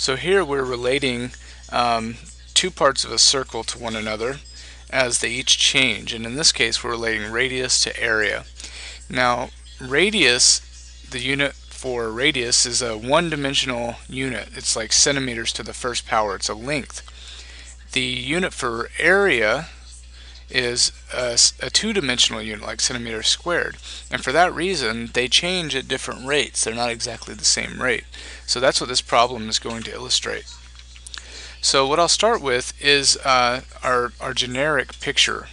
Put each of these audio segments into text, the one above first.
So here we're relating two parts of a circle to one another as they each change, and in this case we're relating radius to area. Now radius, the unit for radius, is a one-dimensional unit. It's like centimeters to the first power. It's a length. The unit for area is a two-dimensional unit, like centimeters squared, and for that reason they change at different rates. They're not exactly the same rate. So that's what this problem is going to illustrate. So what I'll start with is our generic picture,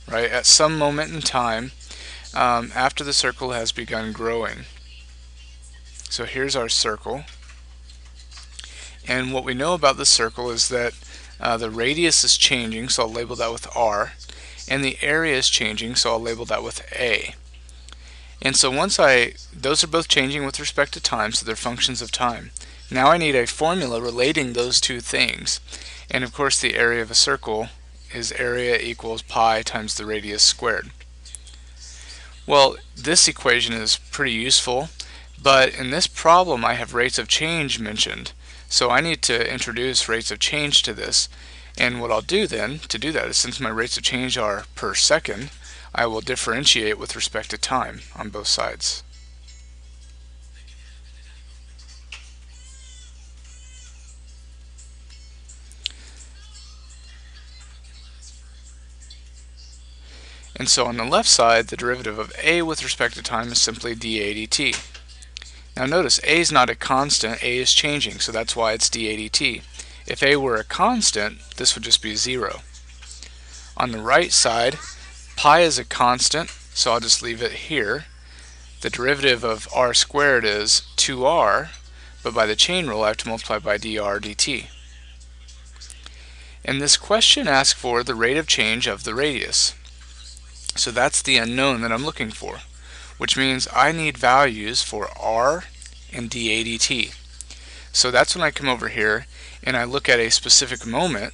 right? At some moment in time after the circle has begun growing. So here's our circle, and what we know about the circle is that the radius is changing, so I'll label that with R, and the area is changing, so I'll label that with A. And so those are both changing with respect to time, so they're functions of time. Now I need a formula relating those two things, and of course the area of a circle is area equals pi times the radius squared. Well, this equation is pretty useful, but in this problem I have rates of change mentioned. So I need to introduce rates of change to this, and what I'll do then to do that is, since my rates of change are per second, I will differentiate with respect to time on both sides. And so on the left side, the derivative of a with respect to time is simply dA dt. Now notice a is not a constant, a is changing, so that's why it's dA dt. If a were a constant, this would just be 0. On the right side, pi is a constant, so I'll just leave it here. The derivative of r squared is 2r, but by the chain rule I have to multiply by dr dt. And this question asks for the rate of change of the radius. So that's the unknown that I'm looking for, which means I need values for r and dA dt. So that's when I come over here and I look at a specific moment,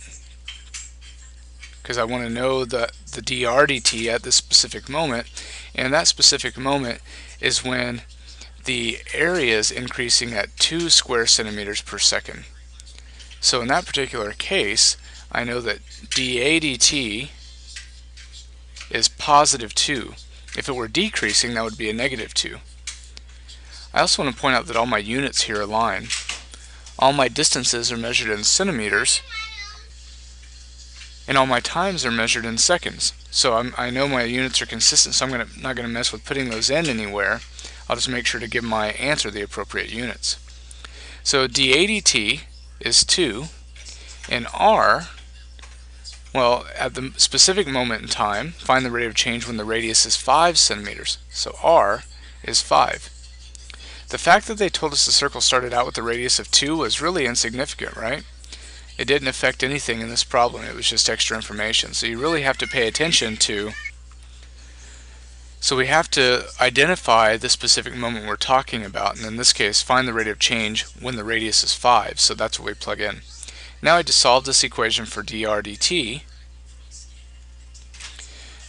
because I want to know the dr dt at this specific moment, and that specific moment is when the area is increasing at 2 square centimeters per second. So in that particular case, I know that dA dt is positive 2. If it were decreasing, that would be a negative 2. I also want to point out that all my units here align. All my distances are measured in centimeters, and all my times are measured in seconds. So I know my units are consistent, so I'm not going to mess with putting those in anywhere. I'll just make sure to give my answer the appropriate units. So dA dt is 2, and r, well, at the specific moment in time, find the rate of change when the radius is 5 centimeters. So r is 5. The fact that they told us the circle started out with a radius of 2 was really insignificant, right? It didn't affect anything in this problem. It was just extra information. So you really have to pay attention to. So we have to identify the specific moment we're talking about, and in this case, find the rate of change when the radius is 5. So that's what we plug in. Now I had to solve this equation for dr dt.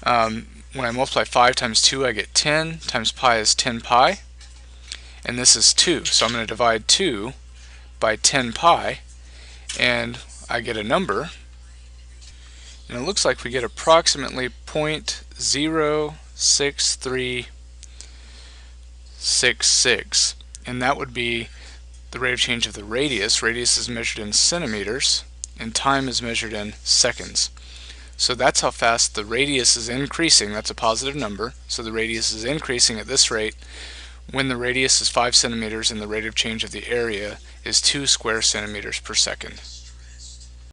When I multiply 5 times 2, I get 10 times pi is 10 pi, and this is 2. So I'm going to divide 2 by 10 pi, and I get a number, and it looks like we get approximately 0.06366, and that would be the rate of change of the radius. Radius is measured in centimeters, and time is measured in seconds. So that's how fast the radius is increasing. That's a positive number. So the radius is increasing at this rate when the radius is 5 centimeters and the rate of change of the area is 2 square centimeters per second.